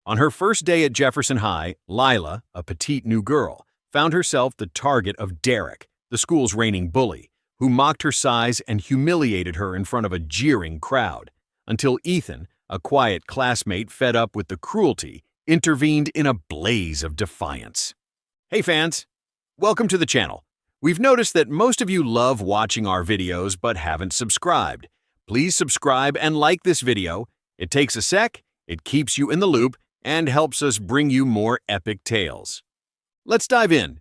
On her first day at Jefferson High, Lila, a petite new girl, found herself the target of Derek, the school's reigning bully, who mocked her size and humiliated her in front of a jeering crowd, until Ethan, a quiet classmate fed up with the cruelty, intervened in a blaze of defiance. Hey fans, welcome to the channel. We've noticed that most of you love watching our videos but haven't subscribed. Please subscribe and like this video. It takes a sec, it keeps you in the loop, and helps us bring you more epic tales. Let's dive in.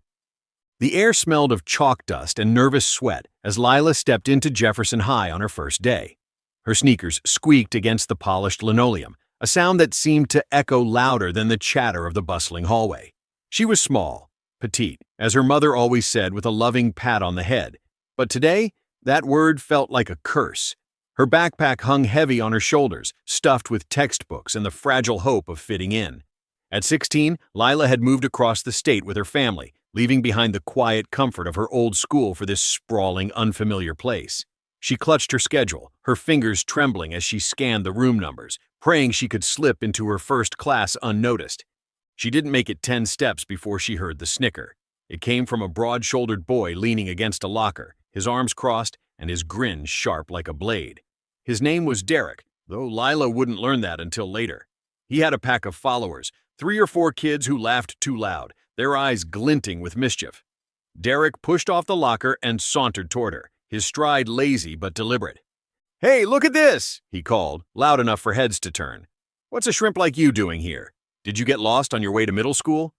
The air smelled of chalk dust and nervous sweat as Lila stepped into Jefferson High on her first day. Her sneakers squeaked against the polished linoleum, a sound that seemed to echo louder than the chatter of the bustling hallway. She was small, petite, as her mother always said with a loving pat on the head, but today, that word felt like a curse. Her backpack hung heavy on her shoulders, stuffed with textbooks and the fragile hope of fitting in. At 16, Lila had moved across the state with her family, leaving behind the quiet comfort of her old school for this sprawling, unfamiliar place. She clutched her schedule, her fingers trembling as she scanned the room numbers, praying she could slip into her first class unnoticed. She didn't make it 10 steps before she heard the snicker. It came from a broad-shouldered boy leaning against a locker, his arms crossed and his grin sharp like a blade. His name was Derek, though Lila wouldn't learn that until later. He had a pack of followers, 3 or 4 kids who laughed too loud, their eyes glinting with mischief. Derek pushed off the locker and sauntered toward her, his stride lazy but deliberate. "Hey, look at this!" he called, loud enough for heads to turn. "What's a shrimp like you doing here? Did you get lost on your way to middle school?"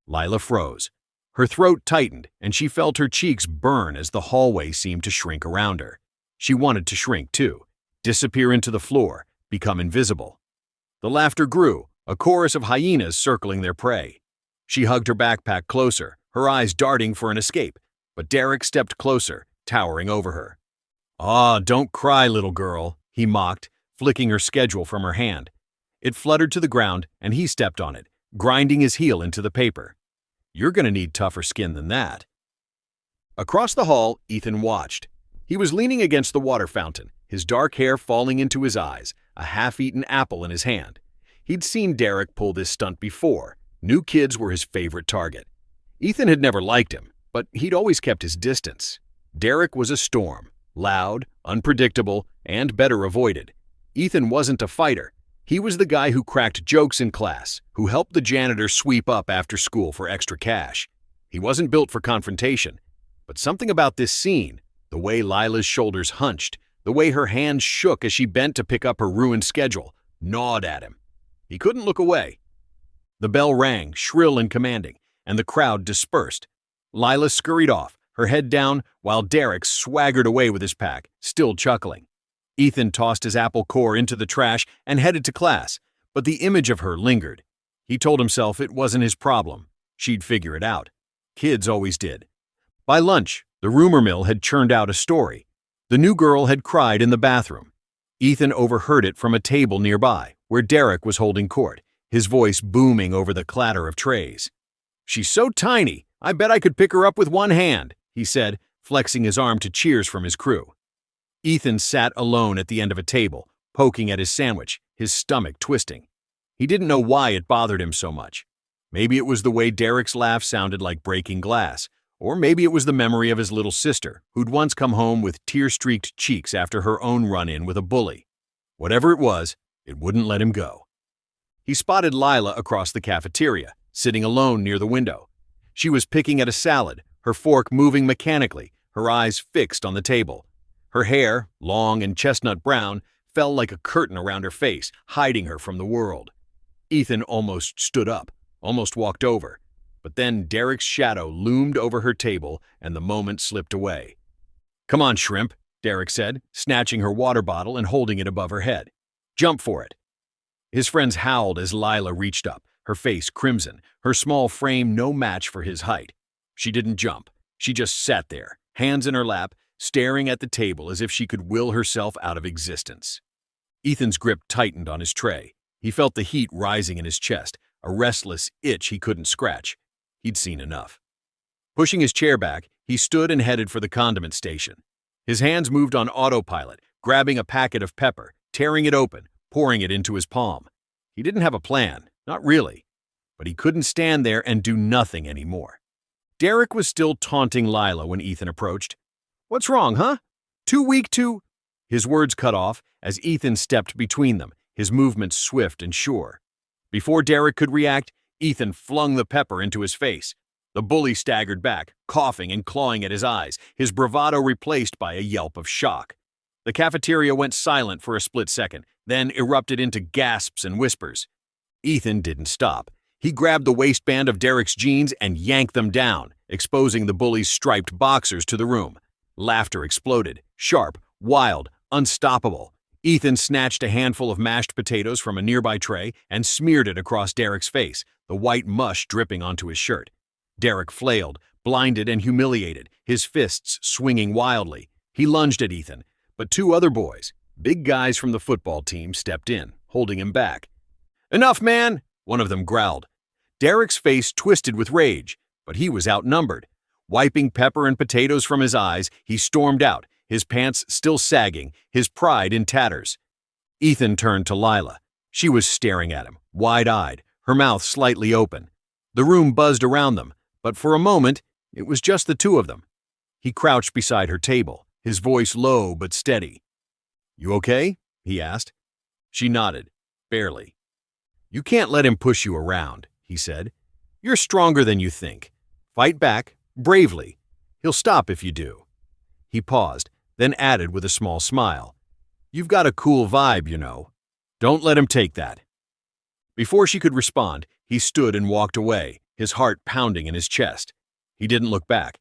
Lila froze. Her throat tightened, and she felt her cheeks burn as the hallway seemed to shrink around her. She wanted to shrink too, disappear into the floor, become invisible. The laughter grew, a chorus of hyenas circling their prey. She hugged her backpack closer, her eyes darting for an escape, but Derek stepped closer, towering over her. "Ah, don't cry, little girl," he mocked, flicking her schedule from her hand. It fluttered to the ground, and he stepped on it, grinding his heel into the paper. "You're gonna need tougher skin than that." Across the hall, Ethan watched. He was leaning against the water fountain, his dark hair falling into his eyes, a half-eaten apple in his hand. He'd seen Derek pull this stunt before. New kids were his favorite target. Ethan had never liked him, but he'd always kept his distance. Derek was a storm, loud, unpredictable, and better avoided. Ethan wasn't a fighter. He was the guy who cracked jokes in class, who helped the janitor sweep up after school for extra cash. He wasn't built for confrontation, but something about this scene, the way Lila's shoulders hunched, the way her hands shook as she bent to pick up her ruined schedule, gnawed at him. He couldn't look away. The bell rang, shrill and commanding, and the crowd dispersed. Lila scurried off, her head down, while Derek swaggered away with his pack, still chuckling. Ethan tossed his apple core into the trash and headed to class, but the image of her lingered. He told himself it wasn't his problem. She'd figure it out. Kids always did. By lunch, the rumor mill had churned out a story. The new girl had cried in the bathroom. Ethan overheard it from a table nearby, where Derek was holding court, his voice booming over the clatter of trays. "She's so tiny, I bet I could pick her up with one hand," he said, flexing his arm to cheers from his crew. Ethan sat alone at the end of a table, poking at his sandwich, his stomach twisting. He didn't know why it bothered him so much. Maybe it was the way Derek's laugh sounded like breaking glass, or maybe it was the memory of his little sister, who'd once come home with tear-streaked cheeks after her own run-in with a bully. Whatever it was, it wouldn't let him go. He spotted Lila across the cafeteria, sitting alone near the window. She was picking at a salad, her fork moving mechanically, her eyes fixed on the table. Her hair, long and chestnut brown, fell like a curtain around her face, hiding her from the world. Ethan almost stood up, almost walked over. But then Derek's shadow loomed over her table and the moment slipped away. "Come on, shrimp," Derek said, snatching her water bottle and holding it above her head. "Jump for it." His friends howled as Lila reached up, her face crimson, her small frame no match for his height. She didn't jump. She just sat there, hands in her lap, staring at the table as if she could will herself out of existence. Ethan's grip tightened on his tray. He felt the heat rising in his chest, a restless itch he couldn't scratch. He'd seen enough. Pushing his chair back, he stood and headed for the condiment station. His hands moved on autopilot, grabbing a packet of pepper, tearing it open, pouring it into his palm. He didn't have a plan, Not really. But he couldn't stand there and do nothing anymore. Derek was still taunting Lila when Ethan approached. "What's wrong, huh? Too weak to—" His words cut off as Ethan stepped between them, his movements swift and sure. Before Derek could react, Ethan flung the pepper into his face. The bully staggered back, coughing and clawing at his eyes, his bravado replaced by a yelp of shock. The cafeteria went silent for a split second, then erupted into gasps and whispers. Ethan didn't stop. He grabbed the waistband of Derek's jeans and yanked them down, exposing the bully's striped boxers to the room. Laughter exploded, sharp, wild, unstoppable. Ethan snatched a handful of mashed potatoes from a nearby tray and smeared it across Derek's face, the white mush dripping onto his shirt. Derek flailed, blinded and humiliated, his fists swinging wildly. He lunged at Ethan, but two other boys, big guys from the football team, stepped in, holding him back. "Enough, man!" one of them growled. Derek's face twisted with rage, but he was outnumbered. Wiping pepper and potatoes from his eyes, he stormed out, his pants still sagging, his pride in tatters. Ethan turned to Lila. She was staring at him, wide-eyed, her mouth slightly open. The room buzzed around them, but for a moment, it was just the two of them. He crouched beside her table, his voice low but steady. "You okay?" he asked. She nodded, barely. "You can't let him push you around," he said. "You're stronger than you think. Fight back, bravely. He'll stop if you do." He paused, then added with a small smile. "You've got a cool vibe, you know. Don't let him take that." Before she could respond, he stood and walked away, his heart pounding in his chest. He didn't look back.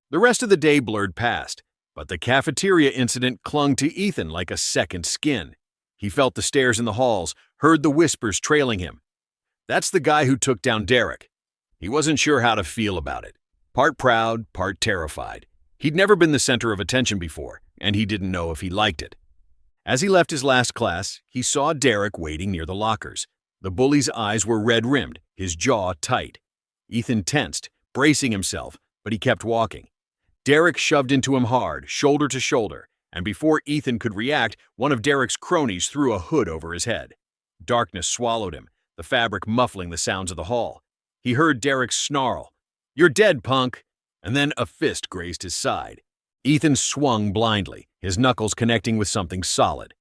The rest of the day blurred past, but the cafeteria incident clung to Ethan like a second skin. He felt the stares in the halls, heard the whispers trailing him. That's the guy who took down Derek. He wasn't sure how to feel about it. Part proud, part terrified. He'd never been the center of attention before, and he didn't know if he liked it. As he left his last class, he saw Derek waiting near the lockers. The bully's eyes were red-rimmed, his jaw tight. Ethan tensed, bracing himself, but he kept walking. Derek shoved into him hard, shoulder to shoulder, and before Ethan could react, one of Derek's cronies threw a hood over his head. Darkness swallowed him, the fabric muffling the sounds of the hall. He heard Derek snarl, "You're dead, punk!" and then a fist grazed his side. Ethan swung blindly, his knuckles connecting with something solid.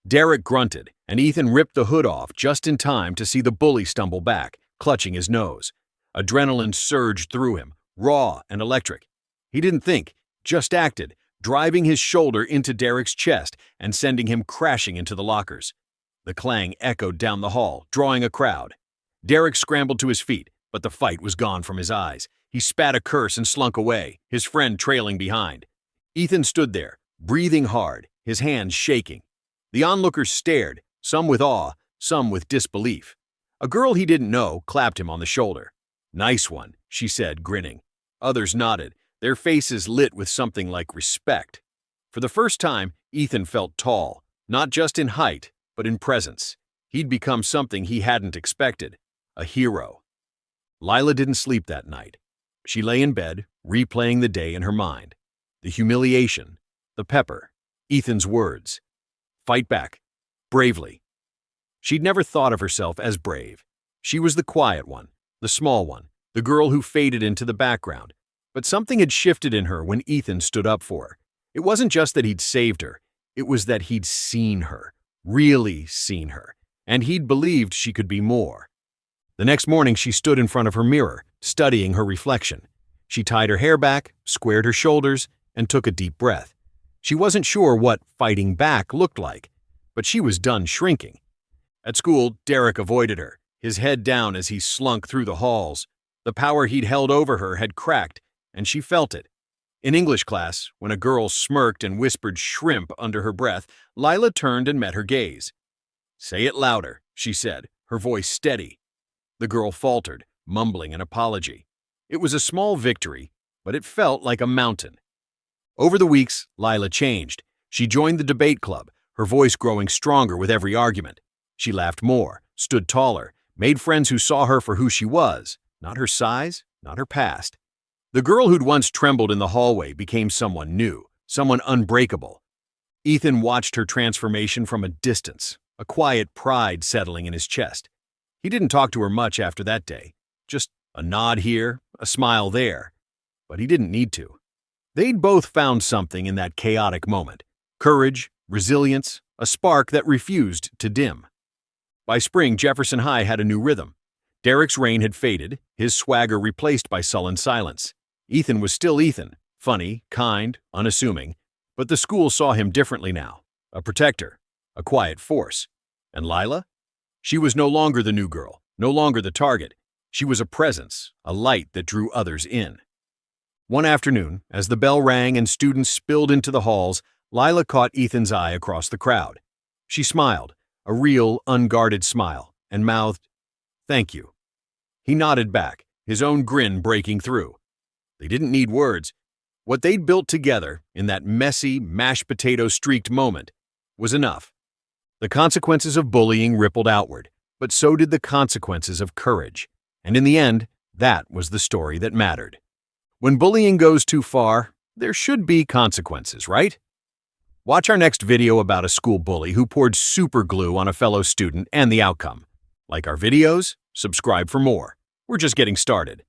Derek grunted, and Ethan ripped the hood off just in time to see the bully stumble back, clutching his nose. Adrenaline surged through him, raw and electric. He didn't think, just acted, driving his shoulder into Derek's chest and sending him crashing into the lockers. The clang echoed down the hall, drawing a crowd. Derek scrambled to his feet, but the fight was gone from his eyes. He spat a curse and slunk away, his friend trailing behind. Ethan stood there, breathing hard, his hands shaking. The onlookers stared, some with awe, some with disbelief. A girl he didn't know clapped him on the shoulder. "Nice one," she said, grinning. Others nodded, their faces lit with something like respect. For the first time, Ethan felt tall, not just in height, but in presence. He'd become something he hadn't expected, a hero. Lila didn't sleep that night. She lay in bed, replaying the day in her mind. The humiliation, the pepper, Ethan's words. Fight back, bravely. She'd never thought of herself as brave. She was the quiet one, the small one, the girl who faded into the background. But something had shifted in her when Ethan stood up for her. It wasn't just that he'd saved her, it was that he'd seen her, really seen her, and he'd believed she could be more. The next morning she stood in front of her mirror, studying her reflection. She tied her hair back, squared her shoulders, and took a deep breath. She wasn't sure what fighting back looked like, but she was done shrinking. At school, Derek avoided her, his head down as he slunk through the halls. The power he'd held over her had cracked, and she felt it. In English class, when a girl smirked and whispered shrimp under her breath, Lila turned and met her gaze. "Say it louder," she said, her voice steady. The girl faltered, mumbling an apology. It was a small victory, but it felt like a mountain. Over the weeks, Lila changed. She joined the debate club, her voice growing stronger with every argument. She laughed more, stood taller, made friends who saw her for who she was, not her size, not her past. The girl who'd once trembled in the hallway became someone new, someone unbreakable. Ethan watched her transformation from a distance, a quiet pride settling in his chest. He didn't talk to her much after that day. Just a nod here, a smile there. But he didn't need to. They'd both found something in that chaotic moment. Courage, resilience, a spark that refused to dim. By spring, Jefferson High had a new rhythm. Derek's reign had faded, his swagger replaced by sullen silence. Ethan was still Ethan, funny, kind, unassuming, but the school saw him differently now. A protector, a quiet force. And Lila? She was no longer the new girl, no longer the target. She was a presence, a light that drew others in. One afternoon, as the bell rang and students spilled into the halls, Lila caught Ethan's eye across the crowd. She smiled, a real, unguarded smile, and mouthed, "Thank you." He nodded back, his own grin breaking through. They didn't need words. What they'd built together, in that messy, mashed potato-streaked moment, was enough. The consequences of bullying rippled outward, but so did the consequences of courage. And in the end, that was the story that mattered. When bullying goes too far, there should be consequences, right? Watch our next video about a school bully who poured super glue on a fellow student and the outcome. Like our videos? Subscribe for more. We're just getting started.